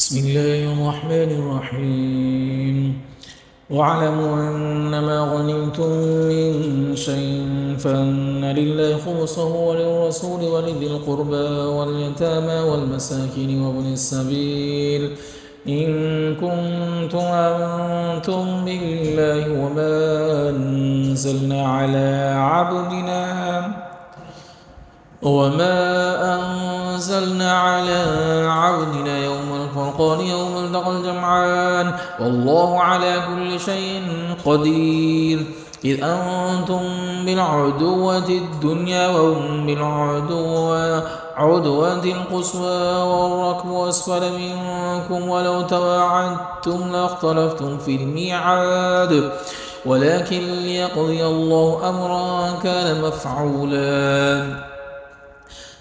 بسم الله الرحمن الرحيم واعلموا أنما غنمتم من شيء فأن لله خمسه وللرسول ولذي القربى واليتامى والمساكين وابن السبيل إن كنتم آمنتم بالله وما أنزلنا على عبدنا يوم الفرقان يوم التقى الجمعان والله على كل شيء قدير إذ أنتم بالعدوة الدنيا وهم بالعدوة القصوى والركب أسفل منكم ولو تواعدتم لاختلفتم في الميعاد ولكن ليقضي الله أمرا كان مفعولا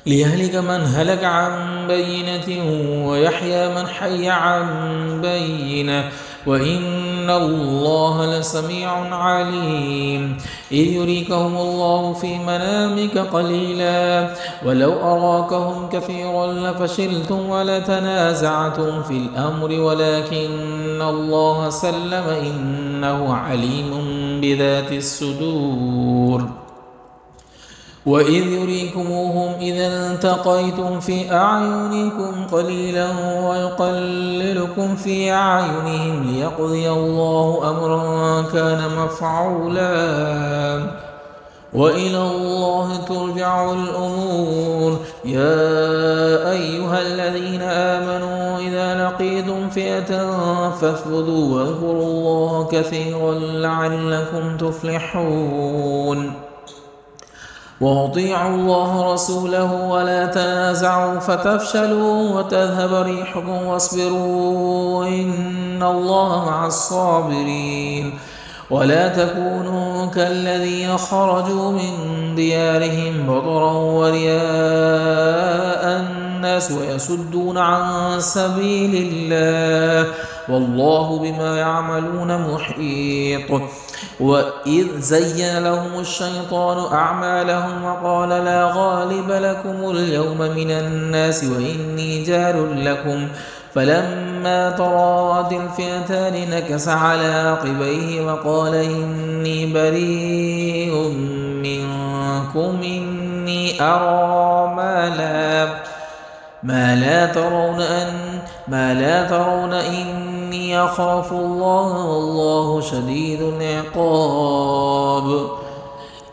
ليهلك من هلك عن بينة ويحيى من حي عن بينة وإن الله لسميع عليم إذ يريكهم الله في منامك قليلا ولو أراكهم كثيرا لفشلتم ولتنازعتم في الأمر ولكن الله سلم إنه عليم بذات الصدور وإذ يريكموهم إذا التقيتم في أعينكم قليلا ويقللكم في أعينهم ليقضي الله أمرا كان مفعولا وإلى الله ترجع الأمور يا أيها الذين آمنوا إذا لقيتم فئة فاثبتوا واذكروا الله كثيرا لعلكم تفلحون وأطيعوا الله رسوله ولا تنازعوا فتفشلوا وتذهب ريحكم واصبروا إن الله مع الصابرين ولا تكونوا كالذين خرجوا من ديارهم بطرا ورياء الناس ويصدون عن سبيل الله والله بما يعملون محيط وإذ زين لهم الشيطان أعمالهم وقال لا غالب لكم اليوم من الناس وإني جار لكم فلما تراءت الفئتان نكص على عقبيه وقال إني بريء منكم إني أرى ما لا ترون إني أخاف الله والله شديد العقاب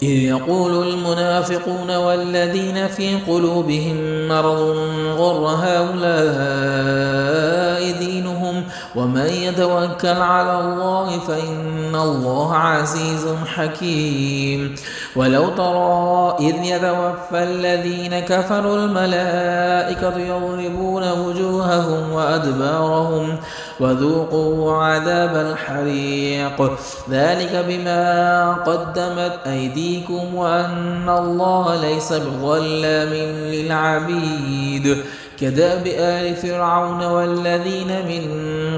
إذ يقول المنافقون والذين في قلوبهم مرض غر هؤلاء دينهم ومن يتوكل على الله فإن الله عزيز حكيم ولو ترى إذ يتوفى الذين كفروا الملائكة يضربون وجوههم وأدبارهم وذوقوا عذاب الحريق ذلك بما قدمت أيديكم وأن الله ليس بظلام للعبيد كداب آل فرعون والذين من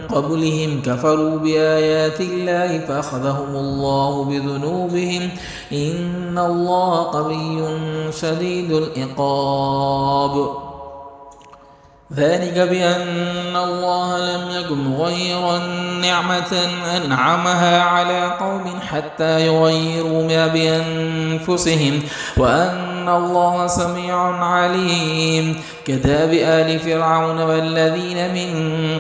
قبلهم كفروا بآيات الله فأخذهم الله بذنوبهم إن الله قوي شديد العقاب ذلك بأن الله لم يكن غير نعمة أنعمها على قوم حتى يغيروا ما بأنفسهم وأن الله سميع عليم كداب آل فرعون والذين من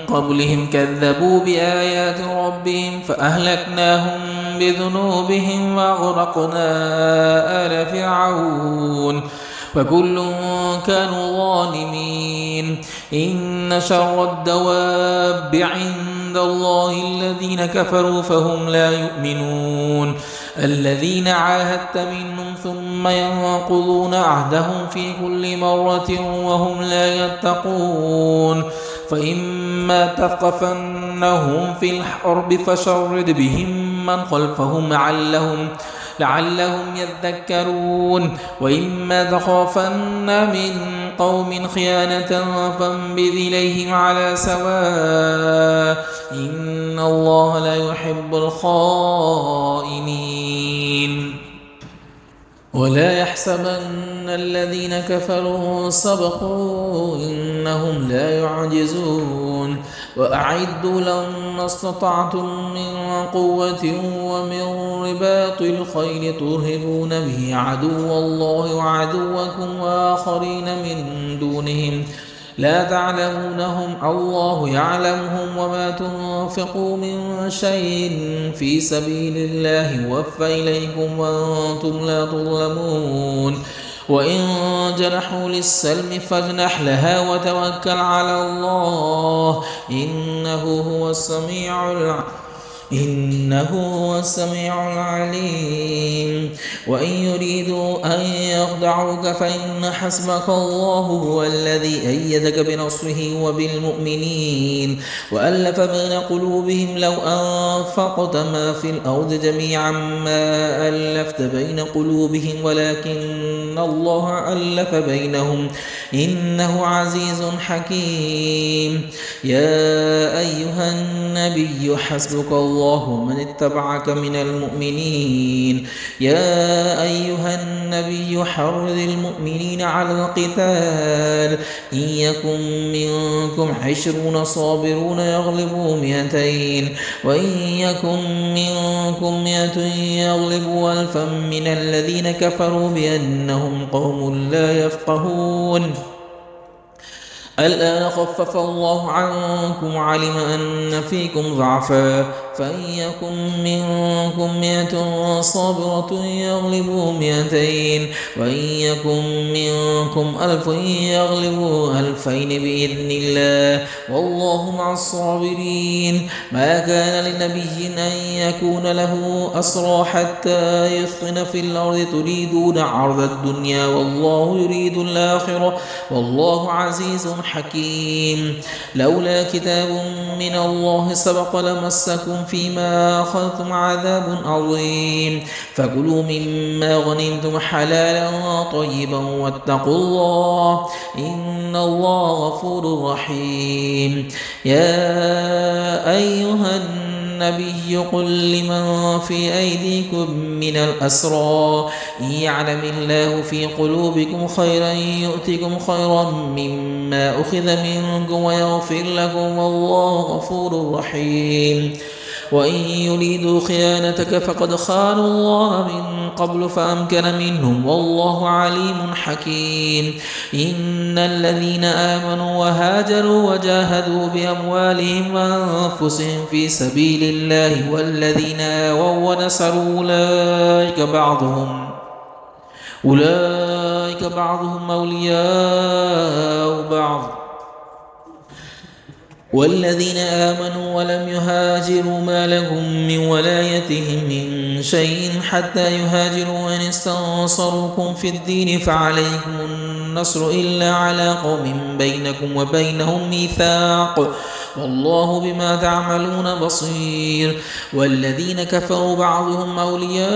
قبلهم كذبوا بآيات ربهم فأهلكناهم بذنوبهم وأغرقنا آل فرعون وكل كانوا ظالمين إن شر الدواب عند الله الذين كفروا فهم لا يؤمنون الذين عاهدت منهم ثم ينقضون عهدهم في كل مرة وهم لا يتقون فإما تثقفنهم في الحرب فشرد بهم من خلفهم لعلهم يذكرون وإما تخافن من قوم خيانة فانبذ إليهم على سواء إن الله لا يحب الخائنين ولا يحسبن الذين كفروا سبقوا إنهم لا يعجزون وأعدوا لهم ما استطعتم من قوة ومن رباط الخيل ترهبون به عدو الله وعدوكم وآخرين من دونهم لا تعلمونهم الله يعلمهم وما تنفقوا من شيء في سبيل الله يوفى إليكم وأنتم لا تظلمون وإن جنحوا للسلم فاجنح لها وتوكل على الله إنه هو السميع العليم وإن يريدوا أن يخدعوك فإن حسبك الله هو الذي أيدك بنصره وبالمؤمنين وألف بين قلوبهم لو أنفقت ما في الأرض جميعا ما ألفت بين قلوبهم ولكن الله ألف بينهم إنه عزيز حكيم يا أيها النبي حسبك الله ومن اتبعك من المؤمنين يا أيها النبي حرض المؤمنين على القتال إن يكن منكم 20 صابرون يغلبوا 200 وإن يكن منكم 100 يغلبوا 1000 من الذين كفروا بأنهم قوم لا يفقهون الآن خفف الله عنكم وعلم أن فيكم ضعفا فإن يكن منكم 100 صابرة يغلبوا 200 وإن يكن منكم 1000 يغلبوا 2000 بإذن الله والله مع الصابرين ما كان لنبي أن يكون له أسرى حتى يثخن في الأرض تريدون عرض الدنيا والله يريد الآخرة والله عزيز حكيم لولا كتاب من الله سبق لمسكم فيما أخذتم عذاب عظيم فكلوا مما غنمتم حلالا طيبا واتقوا الله إن الله غفور رحيم يا أيها النبي قل لمن في أيديكم من الأسرى إن يعلم الله في قلوبكم خيرا يؤتكم خيرا مما أخذ منكم ويغفر لكم والله غفور رحيم وإن يريدوا خيانتك فقد خانوا الله من قبل فأمكن منهم والله عليم حكيم إن الذين آمنوا وهاجروا وجاهدوا بأموالهم وأنفسهم في سبيل الله والذين آووا ونصروا أولئك بعضهم أولياء بعض والذين آمنوا ولم يهاجروا ما لهم من ولايتهم من شيء حتى يهاجروا وإن استنصروكم في الدين فعليكم النصر إلا على قوم بينكم وبينهم ميثاق والله بما تعملون بصير والذين كفروا بعضهم أولياء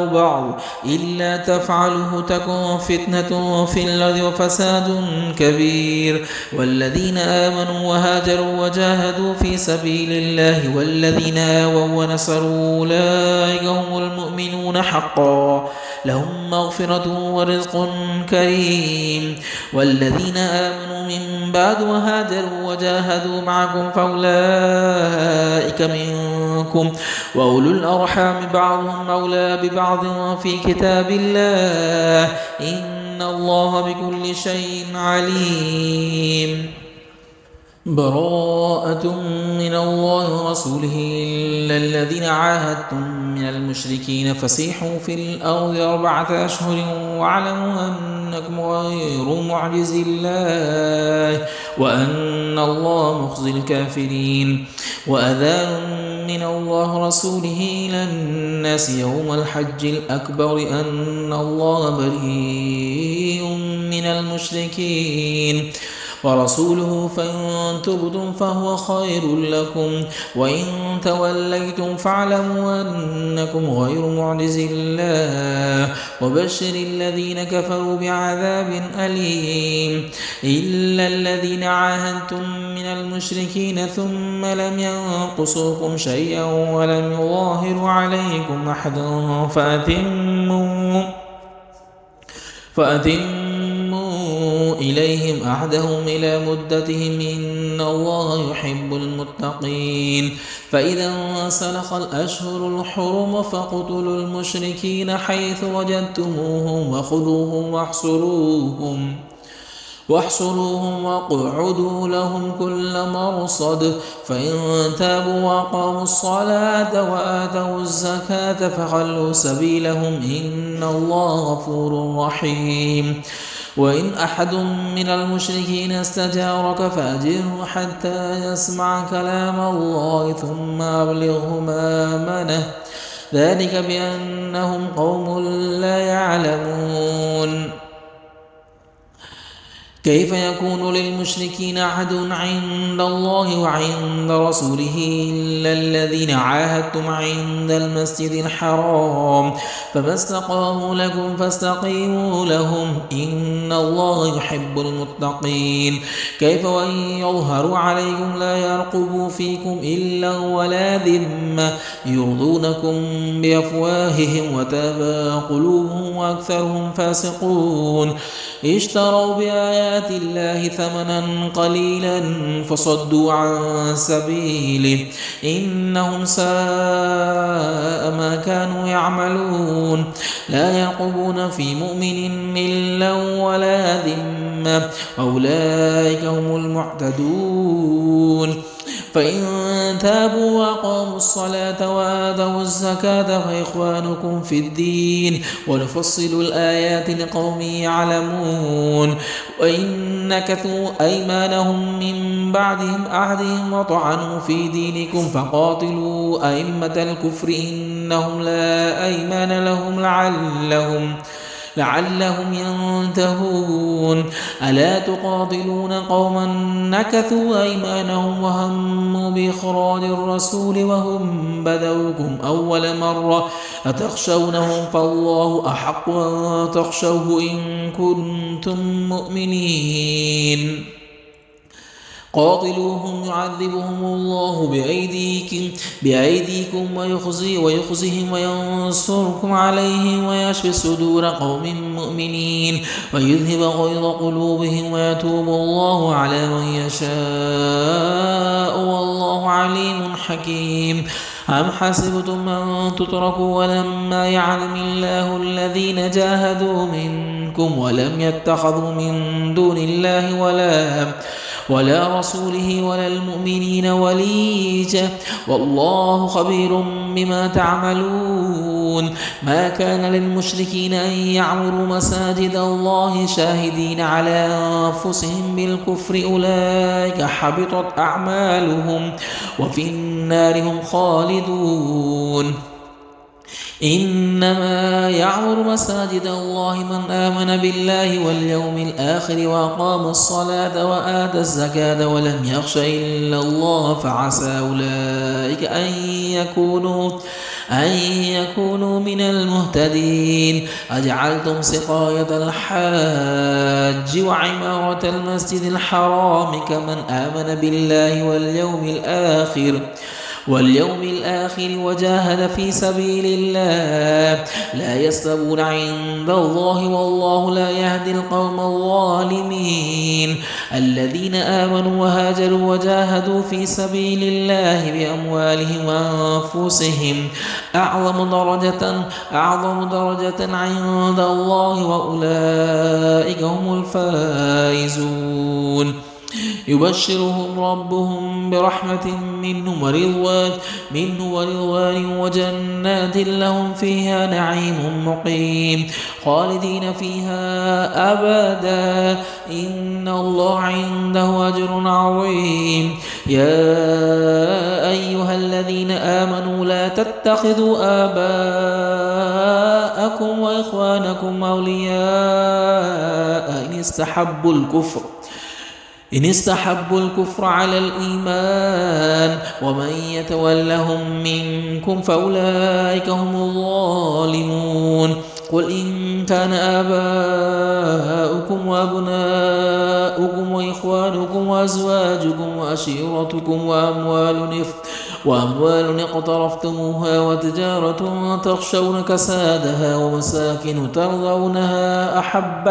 بعض إلا تفعله تكن فتنة في الأرض وفساد كبير والذين آمنوا وهاجروا وجاهدوا في سبيل الله والذين آووا ونصروا أولئك هم المؤمنون حقا لهم مغفرة ورزق كريم والذين آمنوا من بعد وهاجروا وجاهدوا معكم فأولئك منكم وأولو الأرحام بعضهم أولى ببعض في كتاب الله إن الله بكل شيء عليم براءة من الله ورسوله إلا الذين عاهدتم من المشركين فسيحوا في الأرض 4 أشهر واعلموا أنكم غير معجز الله وأن الله مخزي الكافرين وأذان من الله رسوله إلى الناس يوم الحج الأكبر أن الله بريء من المشركين ورسوله فإن تبتم فهو خير لكم وإن توليتم فاعلموا أنكم غير معجز الله وبشر الذين كفروا بعذاب أليم إلا الذين عاهدتم من المشركين ثم لم ينقصوكم شيئا ولم يظاهروا عليكم أحدا فأتموا إليهم عهدهم إلى مدتهم إن الله يحب المتقين. فإذا انسلخ الأشهر الحرم فاقتلوا المشركين حيث وجدتموهم وخذوهم واحصروهم واقعدوا لهم كل مرصد. فإن تابوا وأقاموا الصلاة وآتوا الزكاة فخلوا سبيلهم إن الله غفور رحيم. وإن أحد من المشركين استجارك فأجره حتى يسمع كلام الله ثم أبلغه مأمنه، ذلك بأنهم قوم لا يعلمون. كيف يكون للمشركين عهد عند الله وعند رسوله إلا الذين عاهدتم عند المسجد الحرام، فما استقاموا لكم فاستقيموا لهم إن الله يحب المتقين. كيف وإن يظهروا عليكم لا يرقبوا فيكم إلا ولا ذمة يرضونكم بأفواههم وتابى قلوبهم وأكثرهم فاسقون. اشتروا بآيات الله ثمنا قليلا فصدوا عن سبيله إنهم ساء ما كانوا يعملون. لا يرقبون في مؤمن إلا ولا ذمة أولئك هم المعتدون. فإن تابوا وأقاموا الصلاة وآتوا الزكاة فإخوانكم في الدين ونفصل الآيات لقوم يعلمون. وإن نكثوا أيمانهم من بعدهم عهدهم وطعنوا في دينكم فقاتلوا أئمة الكفر إنهم لا أيمان لهم لعلهم ينتهون. ألا تقاتلون قوما نكثوا أيمانهم وهموا بإخراج الرسول وهم بدوكم أول مرة أتخشونهم فالله أحق أن تخشوه إن كنتم مؤمنين. قاتلوهم يعذبهم الله بأيديكم ويخزهم وينصركم عليهم ويشفي صدور قوم مؤمنين ويذهب غيظ قلوبهم ويتوب الله على من يشاء والله عليم حكيم. أم حسبتم أن تتركوا ولما يعلم الله الذين جاهدوا منكم ولم يتخذوا من دون الله ولا رسوله ولا المؤمنين وليجة والله خبير بما تعملون. ما كان للمشركين أن يعمروا مساجد الله شاهدين على أنفسهم بالكفر أولئك حبطت أعمالهم وفي النار هم خالدون. إنما يعمر مساجد الله من آمن بالله واليوم الآخر وأقام الصلاة وآتى الزكاة ولم يخش إلا الله فعسى أولئك أن يكونوا من المهتدين. أجعلتم سقاية الحاج وعمارة المسجد الحرام كمن آمن بالله واليوم الآخر وجاهد في سبيل الله لا يستوون عند الله والله لا يهدي القوم الظالمين. الذين آمنوا وهاجروا وجاهدوا في سبيل الله بأموالهم وأنفسهم أعظم درجة عند الله وأولئك هم الفائزون. يبشرهم ربهم برحمة منه ورضوان وجنات لهم فيها نعيم مقيم خالدين فيها أبدا إن الله عنده أجر عظيم. يا أيها الذين آمنوا لا تتخذوا آباءكم وإخوانكم أولياء إن استحبوا الكفر على الإيمان ومن يتولهم منكم فأولئك هم الظالمون. قل إن كان آباؤكم آباؤكم وإخوانكم وأزواجكم وعشيرتكم وأموال اقترفتموها وتجارة تخشون كسادها ومساكن ترضونها أحب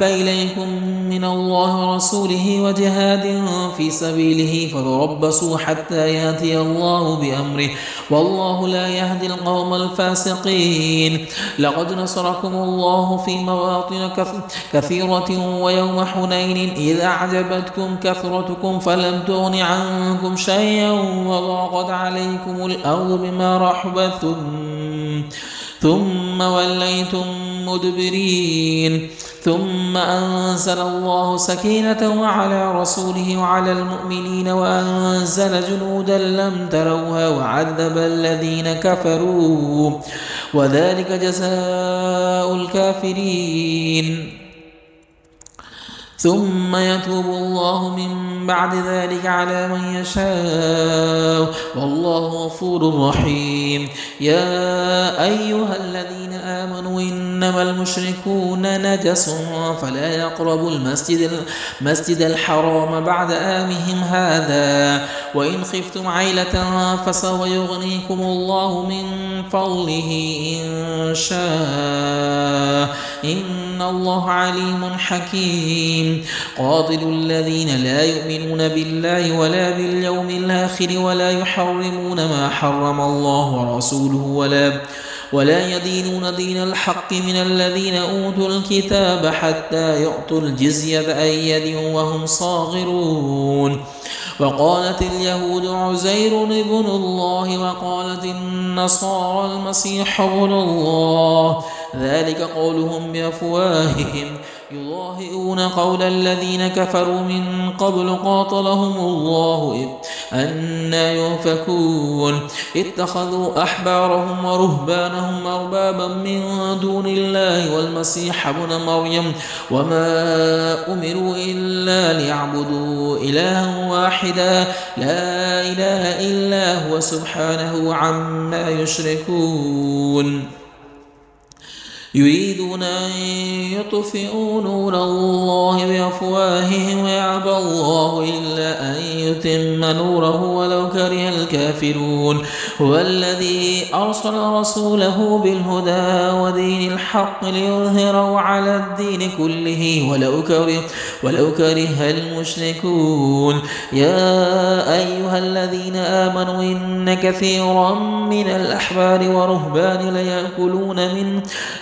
إليكم من الله ورسوله وجهاد في سبيله فتربصوا حتى يأتي الله بأمره والله لا يهدي القوم الفاسقين. لقد نصركم الله في مواطن كثيرة ويوم حنين إذ أعجبتكم كثرتكم فلم تغن عنكم شيئا وضاقت عليكم الأرض بما رحبت ثم وليتم مدبرين. ثم أنزل الله سكينته على رسوله وعلى المؤمنين وأنزل جنودا لم تروها وعذب الذين كفروا وذلك جزاء الكافرين. ثم يتوب الله من بعد ذلك على من يشاء والله غفور رحيم. يا أيها الذين آمنوا إنما المشركون نجس فلا يقربوا المسجد الحرام بعد آمهم هذا وإن خفتم عيلة فسوف يغنيكم الله من فضله إن شاء إن الله عليم حكيم. قاتلوا الذين لا يؤمنون بالله ولا باليوم الآخر ولا يحرمون ما حرم الله ورسوله ولا يدينون دين الحق من الذين أوتوا الكتاب حتى يعطوا الجزية عن يد وهم صاغرون. وقالت اليهود عزير ابن الله وقالت النصارى المسيح ابن الله ذلك قولهم بأفواههم يضاهئون قول الذين كفروا من قبل قاتلهم الله أنى يؤفكون. اتخذوا أحبارهم ورهبانهم أربابا من دون الله والمسيح ابن مريم وما أمروا إلا ليعبدوا إلها واحدا لا إله إلا هو سبحانه عما يشركون. يريدون أن يطفئوا نور الله بأفواههم ويأبى الله إلا أن يتم نوره ولو كره الكافرون. هو الذي أرسل رسوله بالهدى ودين الحق ليظهره على الدين كله ولو كره المشركون. يا أيها الذين آمنوا إن كثيرا من الأحبار ورهبان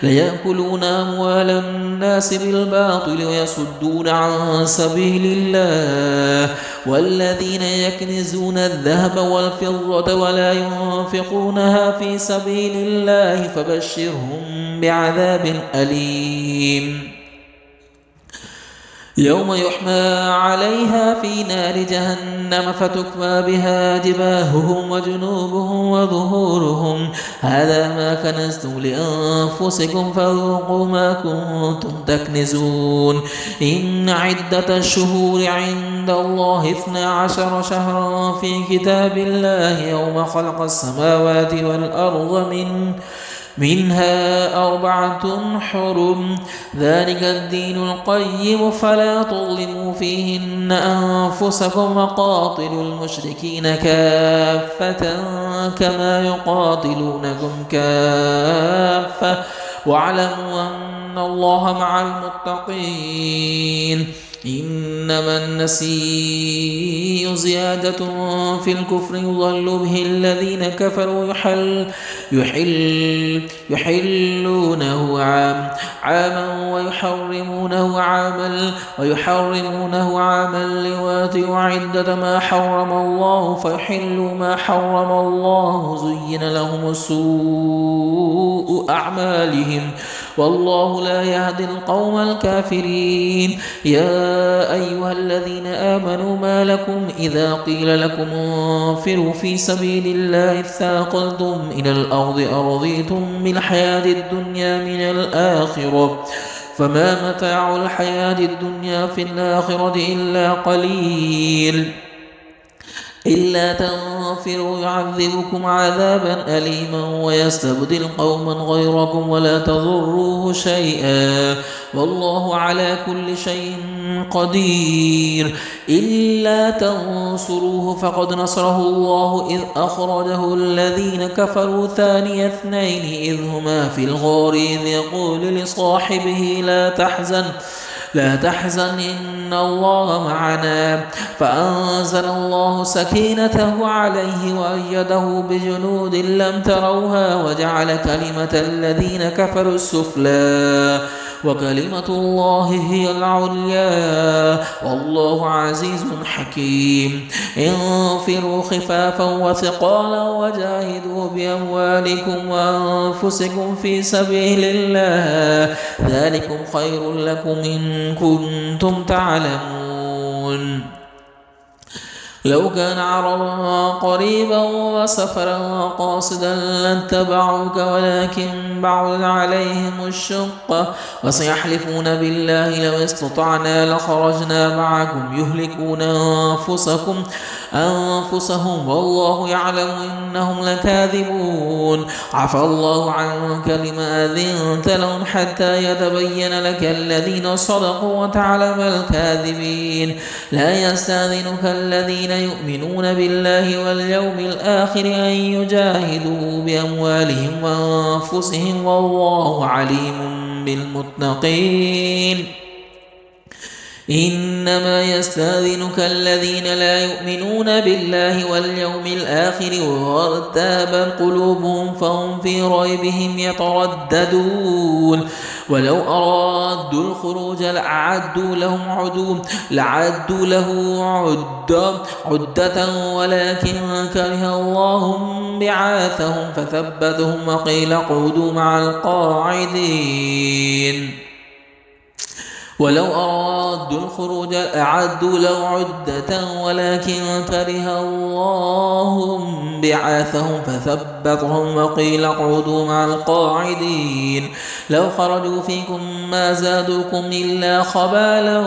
ليأكلون أموال الناس بالباطل ويصدون عن سبيل الله والذين يكنزون الذهب والفضة ولا ينفقونها في سبيل الله فبشرهم بعذاب أليم. يوم يحمى عليها في نار جهنم فتكوى بها جباههم وجنوبهم وظهورهم هذا ما كنزتم لأنفسكم فذوقوا ما كنتم تكنزون. إن عدة الشهور عند الله 12 شهرا في كتاب الله يوم خلق السماوات والأرض منها 4 حرم ذلك الدين القيم فلا تظلموا فيهن أنفسكم وقاتلوا المشركين كافة كما يقاتلونكم كافة واعلموا أن الله مع المتقين. إنما النسيء زيادة في الكفر يضل به الذين كفروا يحلونه عاما ويحرمونه عاما ليواتوا عدة ما حرم الله فيحلوا ما حرم الله زين لهم سوء أعمالهم والله لا يهدي القوم الكافرين. يا أيها الذين آمنوا ما لكم إذا قيل لكم انفروا في سبيل الله اثاقلتم إلى الأرض أرضيتم بالحياة الدنيا من الآخرة فما متاع الحياة الدنيا في الآخرة إلا قليل. إلا تنفروا يعذبكم عذابا أليما ويستبدل قوما غيركم ولا تضروه شيئا والله على كل شيء قدير. إلا تنصروه فقد نصره الله إذ أخرجه الذين كفروا ثاني اثنين إذ هما في الغار إذ يقول لصاحبه لا تحزن إن الله معنا فأنزل الله سكينته عليه وأيده بجنود لم تروها وجعل كلمة الذين كفروا السفلى وكلمة الله هي العليا والله عزيز حكيم. انفروا خفافا وثقالا وجاهدوا بأموالكم وأنفسكم في سبيل الله ذلكم خير لكم إن كنتم تعلمون. لو كان عرضا قريبا وسفرا قاصدا لاتبعوك ولكن بعد عليهم الشقة وسيحلفون بالله لو استطعنا لخرجنا معكم يهلكون أنفسهم والله يعلم إنهم لكاذبون. عفى الله عنك لما أذنت لهم حتى يتبين لك الذين صدقوا وتعلم الكاذبين. لا يستأذنك الذين يؤمنون بالله واليوم الآخر أن يجاهدوا بأموالهم وأنفسهم والله عليم بالمتقين. إنما يستأذنك الذين لا يؤمنون بالله واليوم الآخر وارتابت قلوبهم فهم في ريبهم يترددون. ولو أرادوا الخروج لعدوا له عدة ولكن كره الله بعاثهم فثبتهم وقيل اقعدوا مع القاعدين. ولو أرادوا الخروج أعدوا له عدة ولكن كره الله بعاثهم فثبتهم وقيل اقعدوا مع القاعدين. لو خرجوا فيكم ما زادوكم إلا خبالا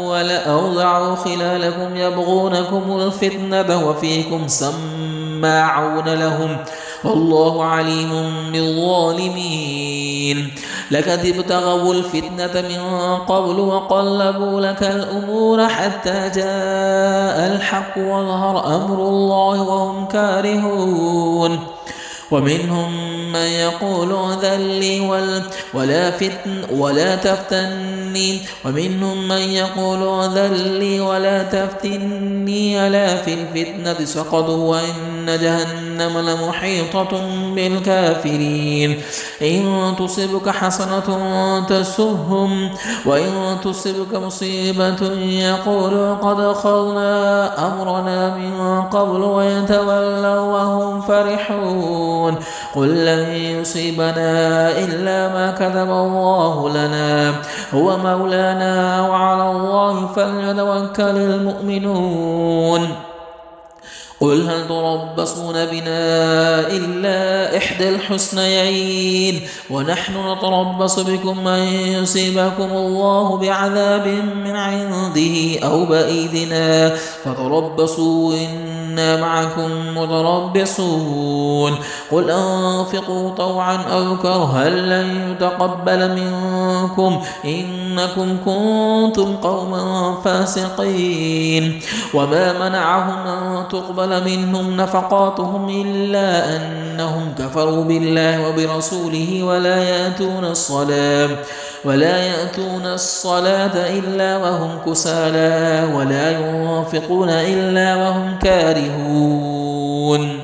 ولأوضعوا خلالكم يبغونكم الفتنة وفيكم سماعون لهم والله عليم بالظالمين. لقد ابتغوا الفتنة من قبل وقلبوا لك الأمور حتى جاء الحق وظهر أمر الله وهم كارهون. ومنهم من يقول أذن لي ولا تفتني ومنهم من يقول أذن لي ولا تفتني ألا في الفتنة سقطوا وإن جهنم لمحيطة بالكافرين. إن تصبك حسنة تسؤهم وإن تصبك مصيبة يقولوا قد أخذنا أمرنا من قبل ويتولوا وهم فرحون. قل لن يصيبنا إلا ما كتب الله لنا هو مولانا وعلى الله فليتوكل المؤمنون. قل هل تربصون بنا إلا إحدى الحسنيين ونحن نتربص بكم أن يصيبكم الله بعذاب من عنده أو بأيدنا فتربصوا إنا معكم متربصون. قل أنفقوا طوعا أو كرها لن يتقبل منكم إنكم كنتم قوما فاسقين. وما منعهم أن تقبل منهم نفقاتهم إلا أنهم كفروا بالله وبرسوله ولا يأتون الصلاة إلا وهم كسالى ولا ينفقون إلا وهم كارهون.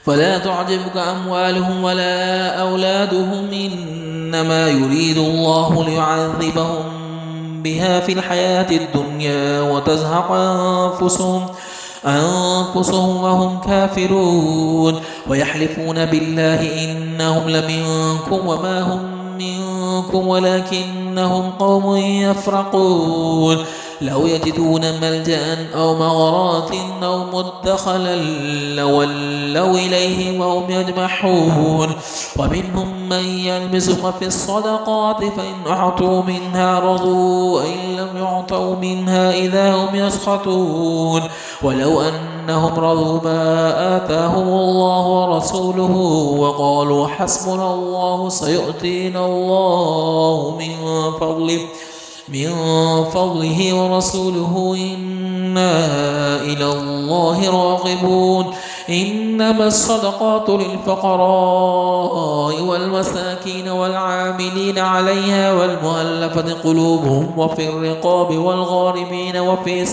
فلا تعجبك أموالهم ولا أولادهم إنما يريد الله ليعذبهم بها في الحياة الدنيا وتزهق أنفسهم وهم كافرون. ويحلفون بالله إنهم لمنكم وما هم منكم ولكنهم قوم يفرقون. لو يجدون ملجأ أو مغارات أو مدخلا لولوا إليه وهم يجمحون. ومنهم من يلمزك في الصدقات فإن أعطوا منها رضوا وإن لم يعطوا يعطوا منها إذا هم يسخطون ولو أنهم رضوا ما آتاهم الله ورسوله وقالوا حسبنا الله سيؤتينا الله من فضله ورسوله إنا إلى الله راغبون إنما الصدقات للفقراء والمساكين والعاملين عليها والمؤلفة قلوبهم وفي الرقاب والغارمين وفي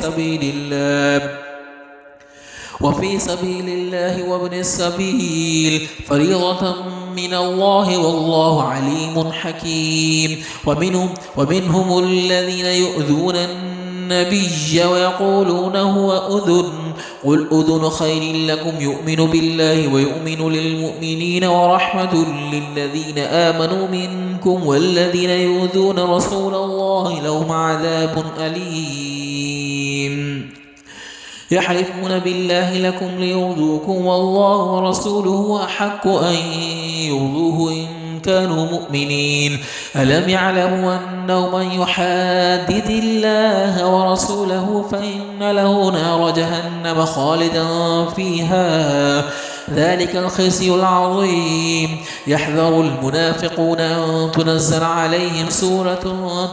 سبيل الله وابن السبيل فريضة من الله والله عليم حكيم ومنهم الذين يؤذون النبي ويقولون هو أذن قل أذن خير لكم يؤمن بالله ويؤمن للمؤمنين ورحمة للذين آمنوا منكم والذين يؤذون رسول الله لهم عذاب أليم يحلفون بالله لكم ليرضوكم والله ورسوله أحق أن يرضوه إن كانوا مؤمنين ألم يعلموا أنه من يحادد الله ورسوله فإن له نار جهنم خالدا فيها ذلك الخزي العظيم يحذر المنافقون أن تنزل عليهم سورة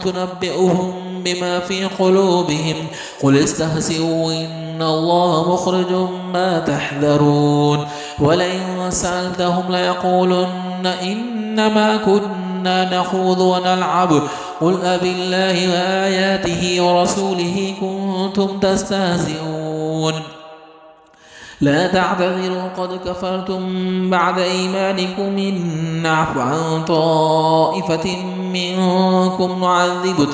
تنبئهم بما في قلوبهم قل استهزئوا إن الله مخرج ما تحذرون ولئن سألتهم ليقولن إنما كنا نخوض ونلعب قل أبالله وآياته ورسوله كنتم تستهزئون لا تعتذروا قد كفرتم بعد إيمانكم إن نعفو عن طائفة منكم نعذب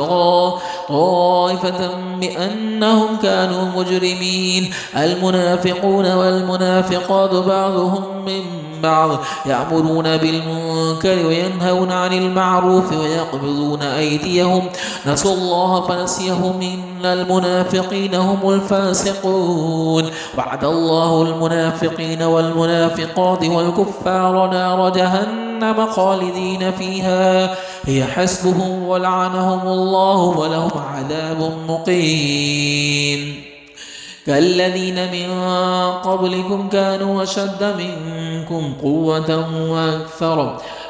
طائفة بأنهم كانوا مجرمين المنافقون والمنافقات بعضهم من بعض يأمرون بالمنكر وينهون عن المعروف ويقبضون أيديهم نسوا الله فنسيهم إن المنافقين هم الفاسقون وعد الله المنافقين والمنافقات والكفار نار جهنم خالدين فيها هي حسبهم ولعنهم الله ولهم عذاب مقيم كالذين من قبلكم كانوا أشد منكم قوة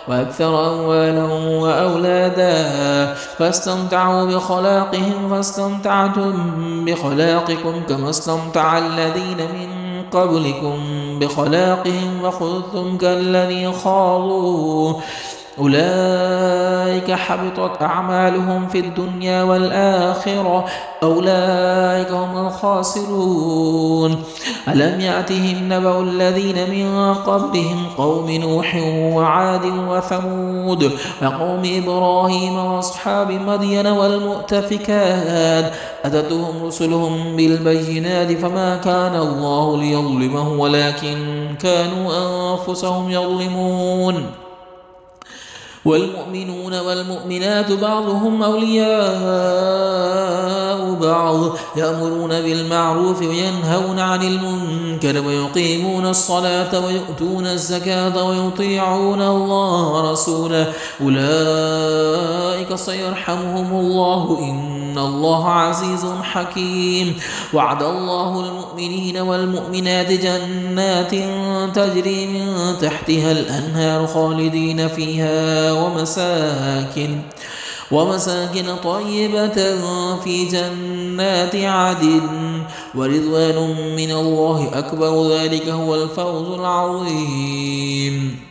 وأكثر أموالا وأولادا فاستمتعوا بخلاقهم فاستمتعتم بخلاقكم كما استمتع الذين من قبلكم بخلاقهم وخذتم كالذي خاضوا أولئك حبطت أعمالهم في الدنيا والآخرة أولئك هم الخاسرون ألم يأتهم نبأ الذين من قبلهم قوم نوح وعاد وثمود وقوم إبراهيم وأصحاب مدين والمؤتفكات أتتهم رسلهم بالبينات فما كان الله ليظلمهم ولكن كانوا أنفسهم يظلمون والمؤمنون والمؤمنات بعضهم أولياء بعض يأمرون بالمعروف وينهون عن المنكر ويقيمون الصلاة ويؤتون الزكاة ويطيعون الله ورسوله أولئك سيرحمهم الله إن الله عزيز حكيم وعد الله المؤمنين والمؤمنات جنات تجري من تحتها الأنهار خالدين فيها ومساكن طيبة في جنات عدن ورضوان من الله أكبر ذلك هو الفوز العظيم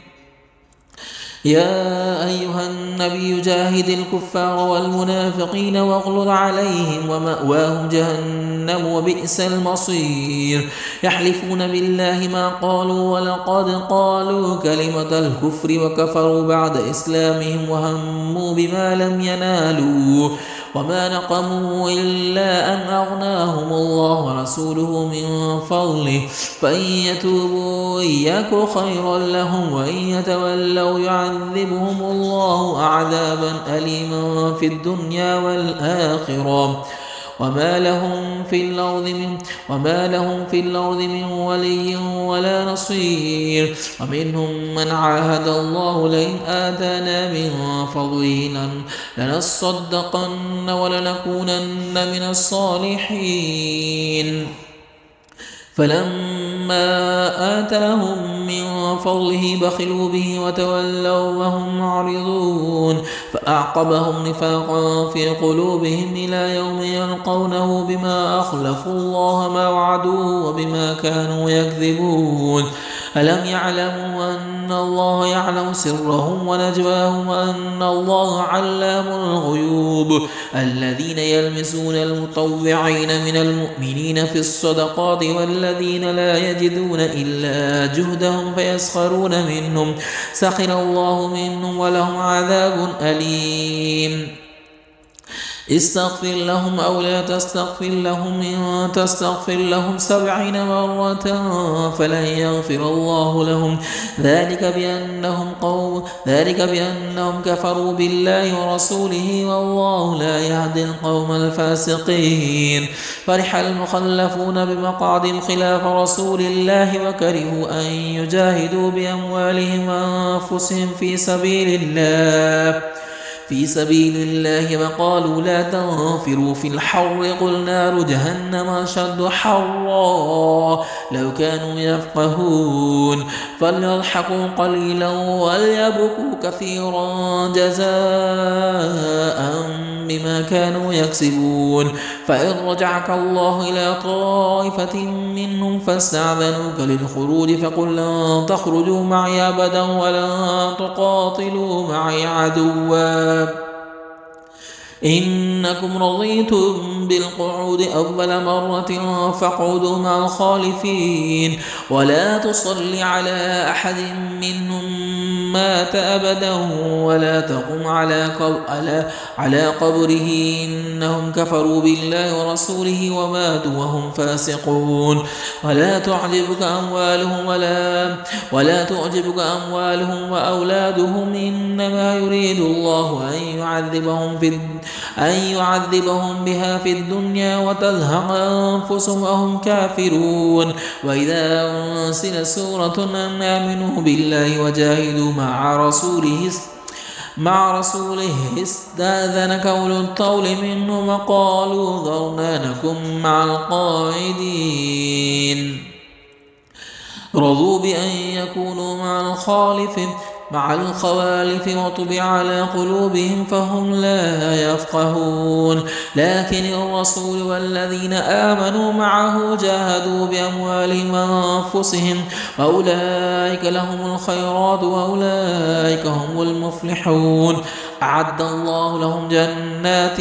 يا أيها النبي جاهد الكفار والمنافقين واغلظ عليهم ومأواهم جهنم وبئس المصير يحلفون بالله ما قالوا ولقد قالوا كلمة الكفر وكفروا بعد إسلامهم وهموا بما لم ينالوا وما نقموا إلا أن أغناهم الله ورسوله من فضله فإن يتوبوا يك خيرا لهم وإن يتولوا يعذبهم الله عذابا أليما في الدنيا والآخرة وما لهم في الأرض من ولي ولا نصير ومنهم من عاهد الله لئن آتانا من فضله لنصدقن ولنكونن من الصالحين. فلما آتاهم من فضله بخلوا به وتولوا وهم معرضون فأعقبهم نفاقا في قلوبهم إلى يوم يلقونه بما أخلفوا الله ما وعدوه وبما كانوا يكذبون. ألم يعلموا أن الله يعلم سرهم ونجواهم وأن الله علام الغيوب. الذين يلمسون المطوعين من المؤمنين في الصدقات والذين لا يجدون إلا جهدهم فيسخرون منهم سخر الله منهم ولهم عذاب أليم. استغفر لهم أو لا تستغفر لهم إن تستغفر لهم 70 مرة فلن يغفر الله لهم ذلك بأنهم كفروا بالله ورسوله والله لا يهدي القوم الفاسقين. فرح المخلفون بمقعدهم خلاف رسول الله وكرهوا أن يجاهدوا بأموالهم وأنفسهم في سبيل الله وقالوا لا تنفروا في الحر قل نار جهنم أشد حرا لو كانوا يفقهون. فليضحكوا قليلا وليبكوا كثيرا جزاء بما كانوا يكسبون. فإن رجعك الله إلى طائفة منهم فاستأذنوك للخروج فقل لن تخرجوا معي أبدا ولن تقاتلوا معي عدوا إنكم رضيتم بالقعود أول مرة فاقعدوا مع الخالفين ولا تصل على أحد منهم مات أبدا ولا تقم على قبره إنهم كفروا بالله ورسوله وماتوا وهم فاسقون. ولا تعجبك أموالهم وأولادهم إنما يريد الله أن يعذبهم بها في الدنيا وتزهق أنفسهم وهم كافرون. وإذا أنزلت سورة أن آمنوا بالله وجاهدوا مع رسوله استأذنك أولو الطول منهم وقالوا ذرنا نكن مع القاعدين. رضوا بأن يكونوا مع الخوالف وطبع على قلوبهم فهم لا يفقهون. لكن الرسول والذين آمنوا معه جاهدوا بأموالهم وأنفسهم وأولئك لهم الخيرات وأولئك هم المفلحون. أعد الله لهم جنات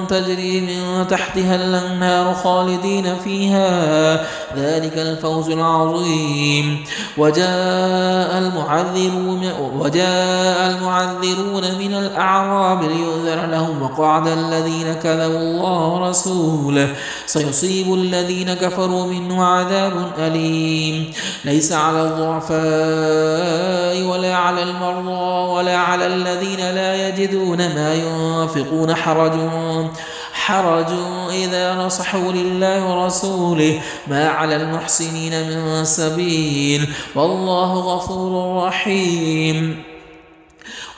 تجري من تحتها الأنهار خالدين فيها ذلك الفوز العظيم. وجاء المعذرون من الأعراب ليؤذن لهم وقعد الذين كذبوا الله ورسوله سيصيب الذين كفروا منه عذاب أليم. ليس على الضعفاء ولا على المرضى ولا على الذين لا يجدون ما ينفقون حرج إذا نصحوا لله ورسوله ما على المحسنين من سبيل والله غفور رحيم.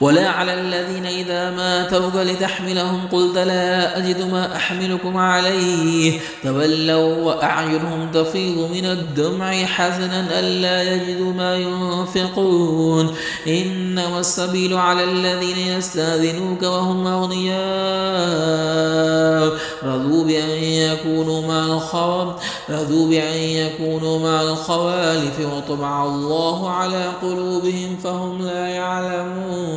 ولا على الذين إذا ما أتوك لتحملهم قلت لا أجد ما أحملكم عليه تولوا وأعينهم تفيض من الدمع حزنا ألا يجدوا ما ينفقون. إنما السبيل على الذين يستأذنوك وهم أغنياء رضوا بأن يكونوا مع الخوالف وطبع الله على قلوبهم فهم لا يعلمون.